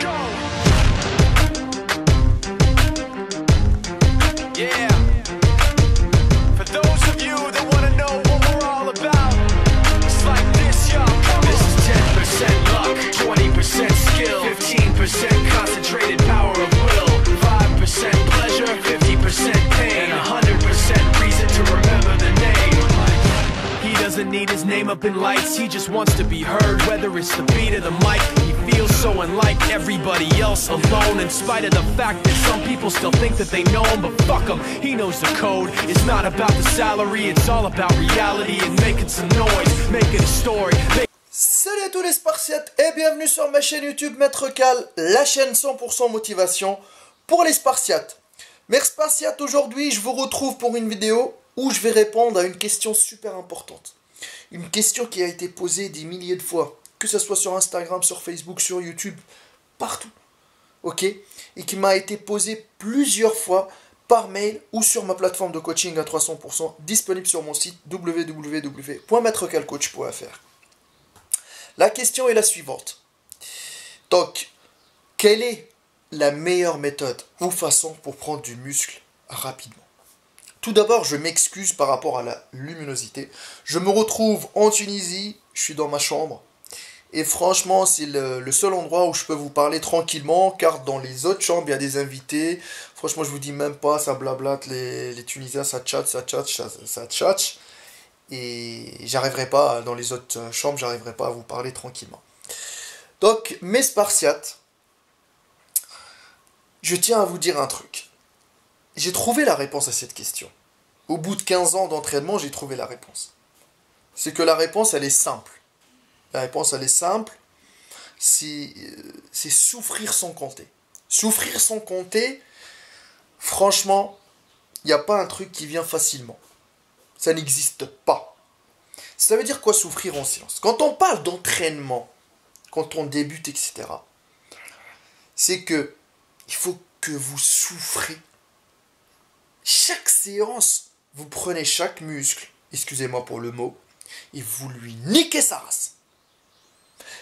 Yeah. For those of you that want to know what we're all about, it's like this, y'all. This is 10% luck, 20% skill, 15% concentrated power of will, 5% pleasure, 50% pain, and 100% reason to remember the name. He doesn't need his name up in lights, he just wants to be heard, whether it's the beat or the mic. He feels so unlike everybody else, alone, in spite of the fact that some people still think that they know him, but fuck him, he knows the code. It's not about the salary, it's all about reality and making some noise, making a story. Salut à tous les Spartiates et bienvenue sur ma chaîne YouTube Maître Cal, la chaîne 100% motivation pour les Spartiates. Mes Spartiates, aujourd'hui je vous retrouve pour une vidéo où je vais répondre à une question super importante. Une question qui a été posée des milliers de fois, que ce soit sur Instagram, sur Facebook, sur YouTube, partout. Ok? Et qui m'a été posée plusieurs fois par mail ou sur ma plateforme de coaching à 300%, disponible sur mon site www.maîtrecalcoach.fr. La question est la suivante. Donc, quelle est la meilleure méthode ou façon pour prendre du muscle rapidement? Tout d'abord, je m'excuse par rapport à la luminosité. Je me retrouve en Tunisie, je suis dans ma chambre. Et franchement, c'est le seul endroit où je peux vous parler tranquillement, car dans les autres chambres, il y a des invités. Franchement, je vous dis même pas, ça blablate, les Tunisiens, ça tchatche. Et j'arriverai pas, dans les autres chambres, j'arriverai pas à vous parler tranquillement. Donc, mes Spartiates, je tiens à vous dire un truc. J'ai trouvé la réponse à cette question. Au bout de 15 ans d'entraînement, j'ai trouvé la réponse. C'est que la réponse, elle est simple. La réponse, elle est simple. C'est souffrir sans compter. Souffrir sans compter, franchement, il n'y a pas un truc qui vient facilement. Ça n'existe pas. Ça veut dire quoi souffrir en silence? Quand on parle d'entraînement, quand on débute, etc., c'est que il faut que vous souffrez. Chaque séance, vous prenez chaque muscle, excusez-moi pour le mot, et vous lui niquez sa race.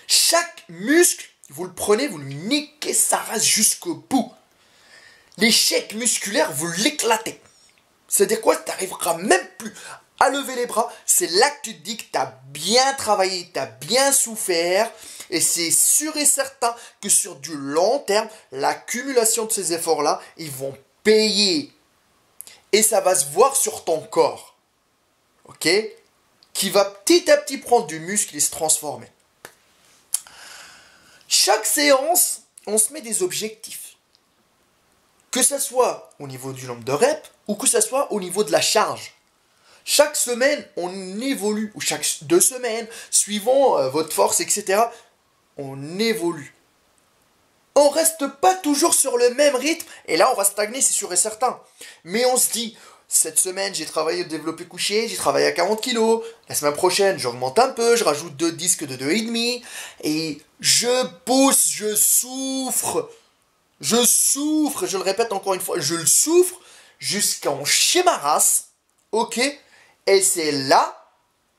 Chaque muscle, vous le prenez, vous lui niquez sa race jusqu'au bout. L'échec musculaire, vous l'éclatez. C'est-à-dire quoi? Tu n'arriveras même plus à lever les bras. C'est là que tu te dis que tu as bien travaillé, tu as bien souffert. Et c'est sûr et certain que sur du long terme, l'accumulation de ces efforts-là, ils vont payer. Et ça va se voir sur ton corps. Ok? Qui va petit à petit prendre du muscle et se transformer. Chaque séance, on se met des objectifs. Que ce soit au niveau du nombre de reps ou que ce soit au niveau de la charge. Chaque semaine, on évolue, ou chaque 2 semaines, suivant votre force, etc., on évolue. On ne reste pas toujours sur le même rythme, et là on va stagner, c'est sûr et certain. Mais on se dit, cette semaine j'ai travaillé au développé couché, j'ai travaillé à 40 kg, la semaine prochaine j'augmente un peu, je rajoute 2 disques de 2,5, et je pousse, je souffre, je le répète encore une fois, je le souffre jusqu'à en chier ma race, ok? Et c'est là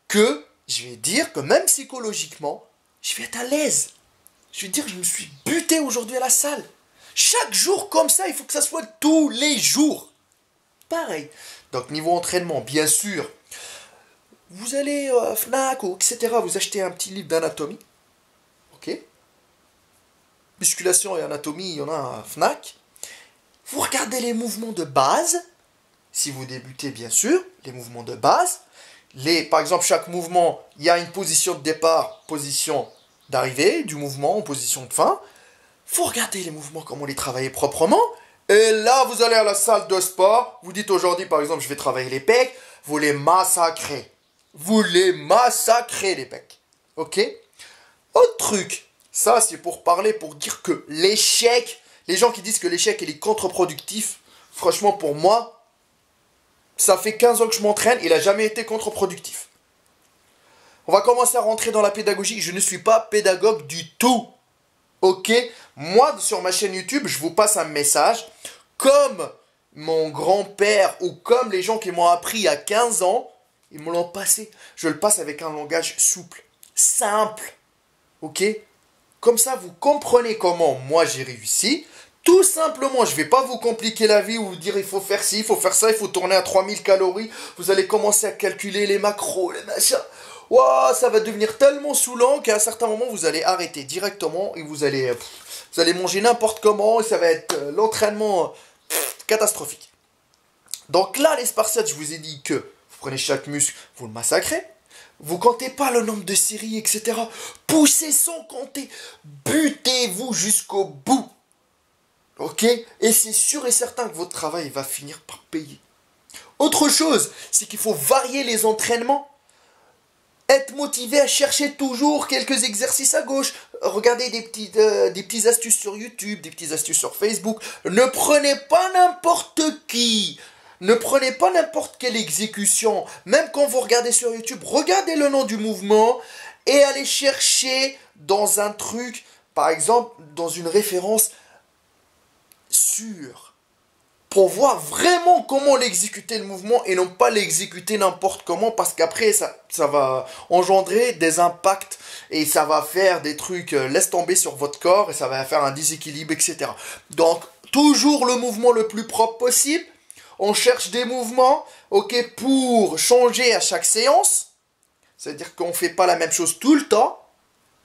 que je vais dire que même psychologiquement, je vais être à l'aise. Je vais dire, je me suis buté aujourd'hui à la salle. Chaque jour comme ça, il faut que ça soit tous les jours. Pareil. Donc, niveau entraînement, bien sûr, vous allez à Fnac ou etc. Vous achetez un petit livre d'anatomie. Ok? Musculation et anatomie, il y en a à Fnac. Vous regardez les mouvements de base. Si vous débutez, bien sûr, les mouvements de base. Par exemple, chaque mouvement, il y a une position de départ, position d'arrivée du mouvement en position de fin. Faut regarder les mouvements, comment les travailler proprement. Et là, vous allez à la salle de sport. Vous dites aujourd'hui, par exemple, je vais travailler les pecs. Vous les massacrez. Vous les massacrez, les pecs. Ok? Autre truc. Ça, c'est pour parler, pour dire que l'échec, les gens qui disent que l'échec, il est contre-productif, franchement, pour moi, ça fait 15 ans que je m'entraîne, il n'a jamais été contre-productif. On va commencer à rentrer dans la pédagogie. Je ne suis pas pédagogue du tout. Ok? Moi, sur ma chaîne YouTube, je vous passe un message. Comme mon grand-père ou comme les gens qui m'ont appris il y a 15 ans, ils me l'ont passé. Je le passe avec un langage souple, simple. Ok? Comme ça, vous comprenez comment moi j'ai réussi. Tout simplement, je ne vais pas vous compliquer la vie ou vous dire il faut faire ci, il faut faire ça, il faut tourner à 3000 calories. Vous allez commencer à calculer les macros, les machins. Wow, ça va devenir tellement saoulant qu'à un certain moment, vous allez arrêter directement et vous allez manger n'importe comment et ça va être l'entraînement catastrophique. Donc là, les Spartiates, je vous ai dit que vous prenez chaque muscle, vous le massacrez. Vous comptez pas le nombre de séries, etc. Poussez sans compter. Butez-vous jusqu'au bout. Ok? Et c'est sûr et certain que votre travail va finir par payer. Autre chose, c'est qu'il faut varier les entraînements. Être motivé à chercher toujours quelques exercices à gauche. Regardez des petites astuces sur YouTube, des petites astuces sur Facebook. Ne prenez pas n'importe qui. Ne prenez pas n'importe quelle exécution. Même quand vous regardez sur YouTube, regardez le nom du mouvement et allez chercher dans un truc, par exemple, dans une référence sûre. Pour voir vraiment comment l'exécuter le mouvement et non pas l'exécuter n'importe comment parce qu'après ça va engendrer des impacts et ça va faire des trucs laisse tomber sur votre corps et ça va faire un déséquilibre, etc. Donc, toujours le mouvement le plus propre possible. On cherche des mouvements, ok, pour changer à chaque séance. C'est-à-dire qu'on ne fait pas la même chose tout le temps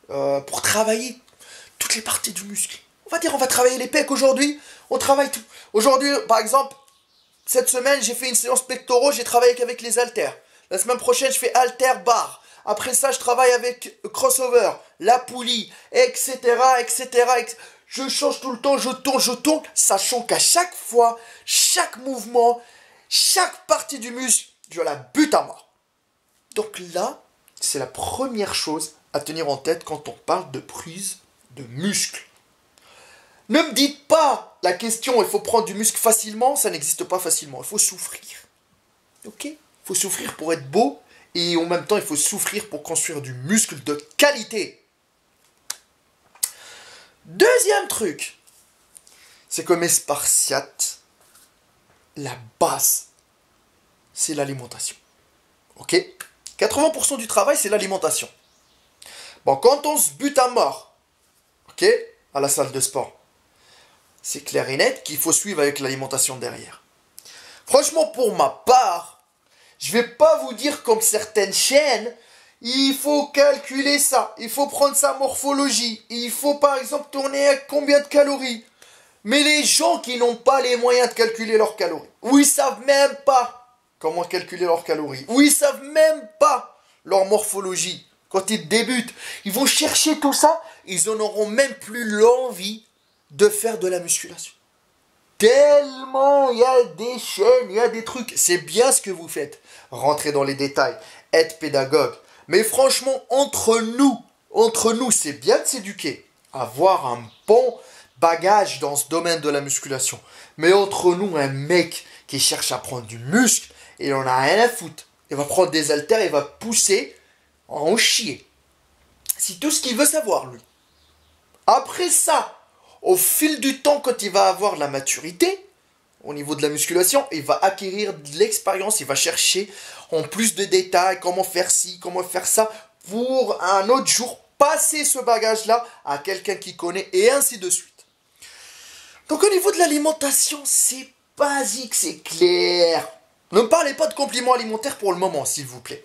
pour travailler toutes les parties du muscle. On va travailler les pecs aujourd'hui, on travaille tout. Aujourd'hui, par exemple, cette semaine, j'ai fait une séance pectoraux, j'ai travaillé avec les haltères. La semaine prochaine, je fais haltère barre. Après ça, je travaille avec crossover, la poulie, etc., etc. Je change tout le temps, je tourne, sachant qu'à chaque fois, chaque mouvement, chaque partie du muscle, je la bute à mort. Donc là, c'est la première chose à tenir en tête quand on parle de prise de muscle. Ne me dites pas la question, il faut prendre du muscle facilement, ça n'existe pas facilement, il faut souffrir. Ok? Il faut souffrir pour être beau, et en même temps, il faut souffrir pour construire du muscle de qualité. Deuxième truc, c'est que mes Spartiates, la base, c'est l'alimentation. Ok? 80% du travail, c'est l'alimentation. Bon, quand on se bute à mort, ok, à la salle de sport, c'est clair et net qu'il faut suivre avec l'alimentation derrière. Franchement, pour ma part, je vais pas vous dire comme certaines chaînes, il faut calculer ça, il faut prendre sa morphologie, il faut par exemple tourner à combien de calories. Mais les gens qui n'ont pas les moyens de calculer leurs calories, ou ils savent même pas comment calculer leurs calories, ou ils savent même pas leur morphologie, quand ils débutent, ils vont chercher tout ça, ils en auront même plus l'envie de faire de la musculation. Tellement il y a des chaînes, il y a des trucs. C'est bien ce que vous faites. Rentrez dans les détails, être pédagogue. Mais franchement, entre nous, c'est bien de s'éduquer. Avoir un bon bagage dans ce domaine de la musculation. Mais entre nous, un mec qui cherche à prendre du muscle, il en a rien à foutre. Il va prendre des haltères, il va pousser en chier. C'est tout ce qu'il veut savoir, lui. Après ça, au fil du temps, quand il va avoir de la maturité, au niveau de la musculation, il va acquérir de l'expérience, il va chercher en plus de détails comment faire ci, comment faire ça, pour un autre jour passer ce bagage-là à quelqu'un qui connaît, et ainsi de suite. Donc au niveau de l'alimentation, c'est basique, c'est clair. Ne me parlez pas de compléments alimentaires pour le moment, s'il vous plaît.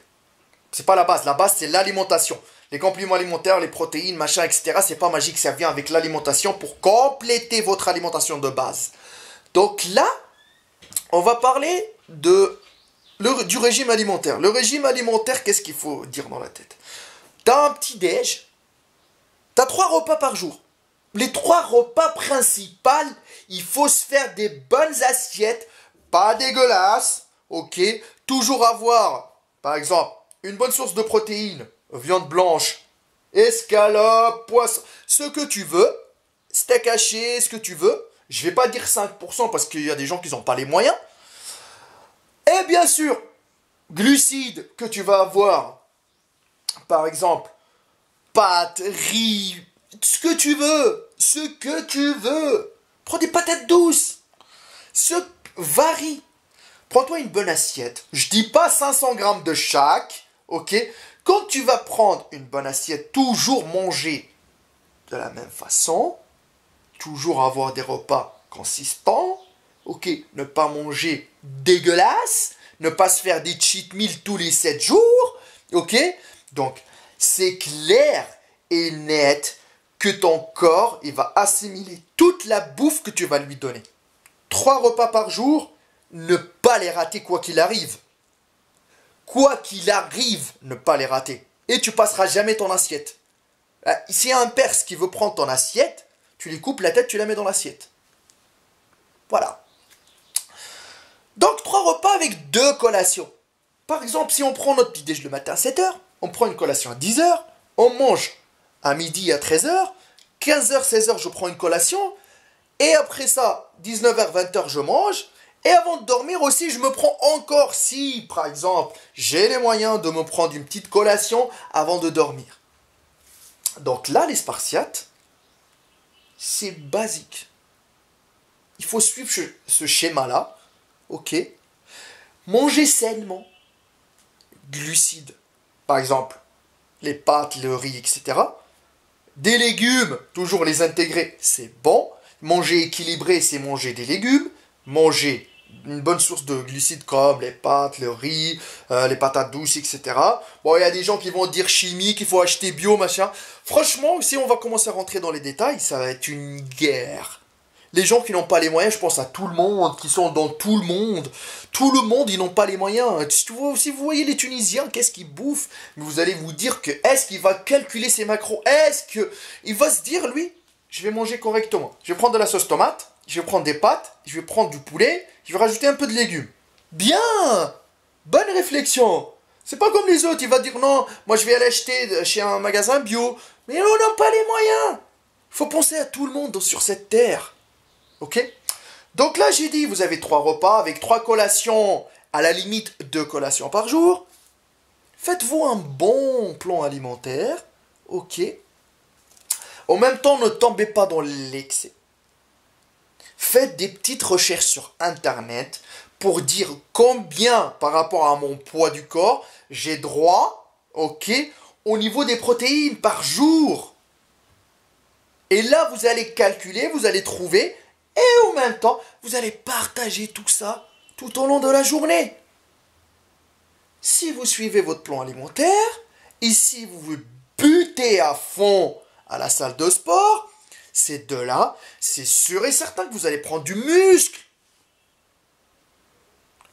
C'est pas la base c'est l'alimentation. Les compléments alimentaires, les protéines, machin, etc. C'est pas magique, ça vient avec l'alimentation pour compléter votre alimentation de base. Donc là, on va parler du régime alimentaire. Le régime alimentaire, qu'est-ce qu'il faut dire dans la tête? T'as un petit déj, t'as 3 repas par jour. Les 3 repas principaux, il faut se faire des bonnes assiettes, pas dégueulasses, ok? Toujours avoir, par exemple, une bonne source de protéines, viande blanche, escalope, poisson, ce que tu veux, steak haché, ce que tu veux. Je vais pas dire 5% parce qu'il y a des gens qui n'ont pas les moyens. Et bien sûr, glucides que tu vas avoir, par exemple, pâtes, riz, ce que tu veux. Prends des patates douces. Varie. Prends-toi une bonne assiette. Je dis pas 500 grammes de chaque, ok? Quand tu vas prendre une bonne assiette, toujours manger de la même façon, toujours avoir des repas consistants, ok, ne pas manger dégueulasse, ne pas se faire des cheat meals tous les 7 jours, ok, donc c'est clair et net que ton corps, il va assimiler toute la bouffe que tu vas lui donner. 3 repas par jour, ne pas les rater quoi qu'il arrive. Quoi qu'il arrive, ne pas les rater. Et tu passeras jamais ton assiette. S'il y a un Perse qui veut prendre ton assiette, tu lui coupes la tête, tu la mets dans l'assiette. Voilà. Donc 3 repas avec 2 collations. Par exemple, si on prend notre petit déj le matin à 7 h, on prend une collation à 10 h, on mange à midi à 13 h, 15 h, 16 h, je prends une collation, et après ça, 19 h, 20 h, je mange, et avant de dormir aussi, je me prends encore, si par exemple, j'ai les moyens de me prendre une petite collation avant de dormir. Donc là, les Spartiates, c'est basique. Il faut suivre ce schéma-là, ok? Manger sainement, glucides, par exemple, les pâtes, le riz, etc. Des légumes, toujours les intégrer, c'est bon. Manger équilibré, c'est manger des légumes. Manger une bonne source de glucides comme les pâtes, le riz, les patates douces, etc. Bon, il y a des gens qui vont dire chimique, il faut acheter bio, machin. Franchement, si on va commencer à rentrer dans les détails, ça va être une guerre. Les gens qui n'ont pas les moyens, je pense à tout le monde, qui sont dans tout le monde. Tout le monde, ils n'ont pas les moyens. Si vous voyez les Tunisiens, qu'est-ce qu'ils bouffent, vous allez vous dire que est-ce qu'il va calculer ses macros? Est-ce qu'il va se dire, lui, je vais manger correctement. Je vais prendre de la sauce tomate, je vais prendre des pâtes, je vais prendre du poulet, je vais rajouter un peu de légumes. Bien! Bonne réflexion. C'est pas comme les autres, il va dire non, moi je vais aller acheter chez un magasin bio. Mais on n'a pas les moyens. Il faut penser à tout le monde sur cette terre. Ok? Donc là, j'ai dit, vous avez 3 repas avec 3 collations, à la limite 2 collations par jour. Faites-vous un bon plan alimentaire. Ok? En même temps, ne tombez pas dans l'excès. Faites des petites recherches sur Internet pour dire combien, par rapport à mon poids du corps, j'ai droit, ok, au niveau des protéines par jour. Et là, vous allez calculer, vous allez trouver, et en même temps, vous allez partager tout ça tout au long de la journée. Si vous suivez votre plan alimentaire, et si vous vous butez à fond à la salle de sport, c'est de là, c'est sûr et certain que vous allez prendre du muscle.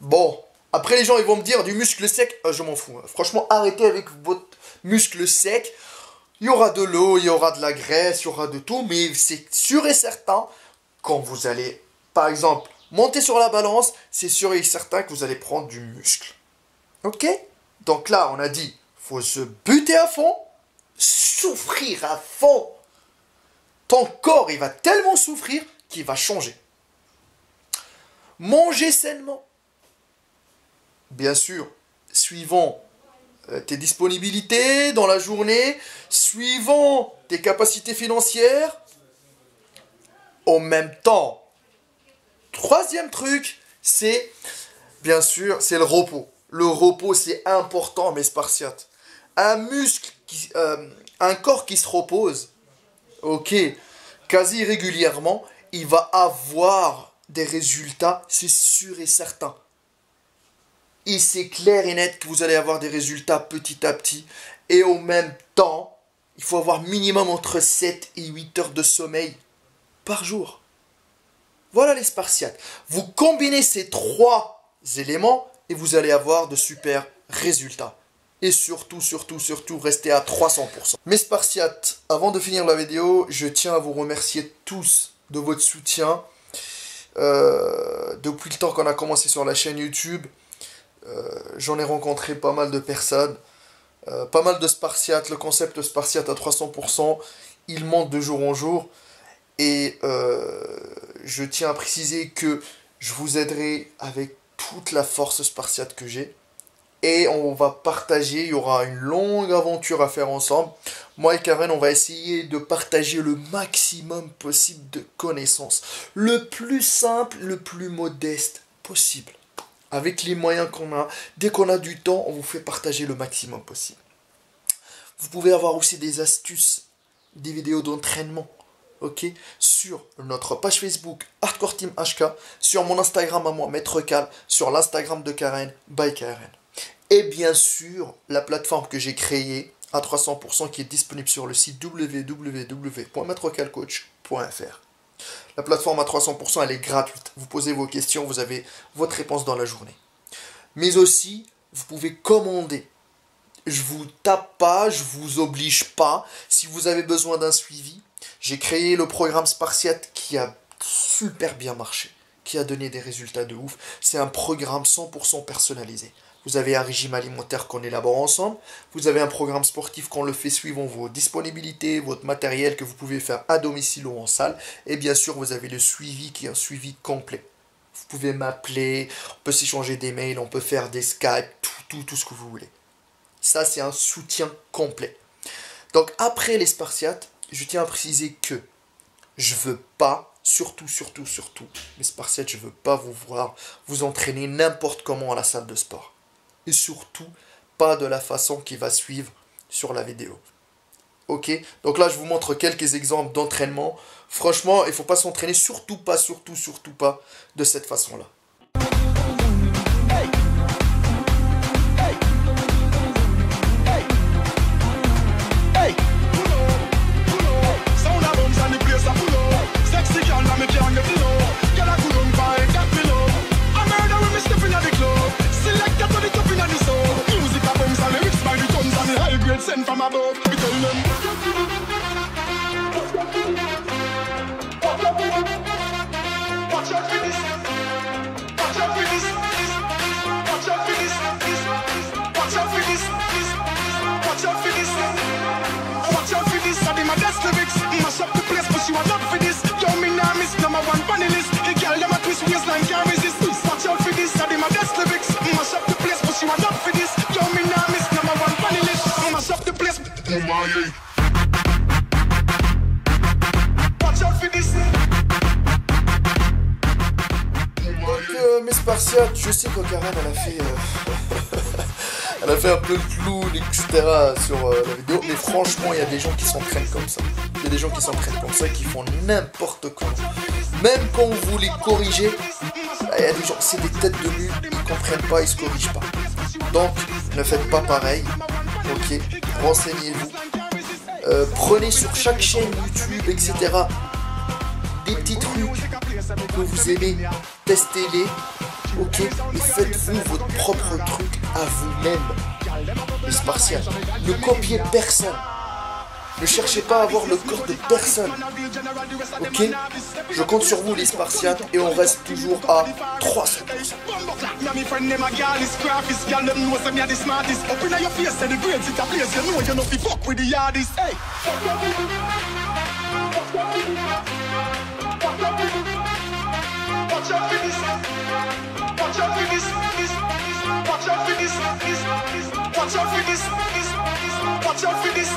Bon, après les gens ils vont me dire du muscle sec, je m'en fous. Franchement, arrêtez avec votre muscle sec. Il y aura de l'eau, il y aura de la graisse, il y aura de tout, mais c'est sûr et certain, quand vous allez, par exemple, monter sur la balance, c'est sûr et certain que vous allez prendre du muscle. Ok? Donc là, on a dit, faut se buter à fond, souffrir à fond. Ton corps, il va tellement souffrir qu'il va changer. Manger sainement. Bien sûr, suivant tes disponibilités dans la journée, suivant tes capacités financières. En même temps, 3e truc, c'est, bien sûr, c'est le repos. Le repos, c'est important, mes Spartiates. Un corps qui se repose, ok, quasi régulièrement, il va avoir des résultats, c'est sûr et certain. Et c'est clair et net que vous allez avoir des résultats petit à petit. Et en même temps, il faut avoir minimum entre 7 et 8 heures de sommeil par jour. Voilà les Spartiates. Vous combinez ces 3 éléments et vous allez avoir de super résultats. Et surtout, restez à 300%. Mes Spartiates, avant de finir la vidéo, je tiens à vous remercier tous de votre soutien. Depuis le temps qu'on a commencé sur la chaîne YouTube, j'en ai rencontré pas mal de personnes, pas mal de Spartiates. Le concept Spartiate à 300%, il monte de jour en jour. Et je tiens à préciser que je vous aiderai avec toute la force Spartiate que j'ai. Et on va partager, il y aura une longue aventure à faire ensemble. Moi et Karen, on va essayer de partager le maximum possible de connaissances. Le plus simple, le plus modeste possible. Avec les moyens qu'on a. Dès qu'on a du temps, on vous fait partager le maximum possible. Vous pouvez avoir aussi des astuces des vidéos d'entraînement, ok, sur notre page Facebook Hardcore Team HK, sur mon Instagram à moi, Maître Cal, sur l'Instagram de Karen, by Karen. Et bien sûr, la plateforme que j'ai créée à 300% qui est disponible sur le site www.maîtrecalcoach.fr. La plateforme à 300%, elle est gratuite. Vous posez vos questions, vous avez votre réponse dans la journée. Mais aussi, vous pouvez commander. Je vous tape pas, je vous oblige pas. Si vous avez besoin d'un suivi, j'ai créé le programme Spartiate qui a super bien marché, qui a donné des résultats de ouf. C'est un programme 100% personnalisé. Vous avez un régime alimentaire qu'on élabore ensemble. Vous avez un programme sportif qu'on le fait suivant vos disponibilités, votre matériel que vous pouvez faire à domicile ou en salle. Et bien sûr, vous avez le suivi qui est un suivi complet. Vous pouvez m'appeler, on peut s'échanger des mails, on peut faire des Skype, tout ce que vous voulez. Ça, c'est un soutien complet. Donc, après les Spartiates, je tiens à préciser que je veux pas, surtout, les Spartiates, je veux pas vous voir vous entraîner n'importe comment à la salle de sport. Et surtout, pas de la façon qui va suivre sur la vidéo. Ok? Donc là, je vous montre quelques exemples d'entraînement. Franchement, il ne faut pas s'entraîner, surtout pas de cette façon-là. Send from above, we tell them. Watch out for this. Watch out for this. Watch out for this. Watch out for this. Watch out for this. Watch out for this. I did my best lyrics. Mash up the place, but you are not for this. Yo, me now miss number one panelist. The girl them a twist waistline can't resist. Watch out for this. I did my best lyrics. Mash up the place, but you are not for this. Yo, me now miss number one panelist. Mash up the place. Donc mes Spartiates, je sais que Karen elle a fait un peu le clown, etc. sur la vidéo, mais franchement il y a des gens qui s'entraînent comme ça. Il y a des gens qui s'entraînent comme ça, qui font n'importe quoi. Même quand vous les corrigez, il y a des gens, c'est des têtes de mule, ils comprennent pas, ils se corrigent pas. Donc ne faites pas pareil. Ok, renseignez-vous. Prenez sur chaque chaîne YouTube, etc. des petits trucs que vous aimez, testez-les. Ok, et faites-vous votre propre truc à vous-même. Les Spartiates, ne copiez personne. Ne cherchez pas à avoir le corps de personne. Ok, je compte sur vous les Spartiates et on reste toujours à 300%. Watch out for this.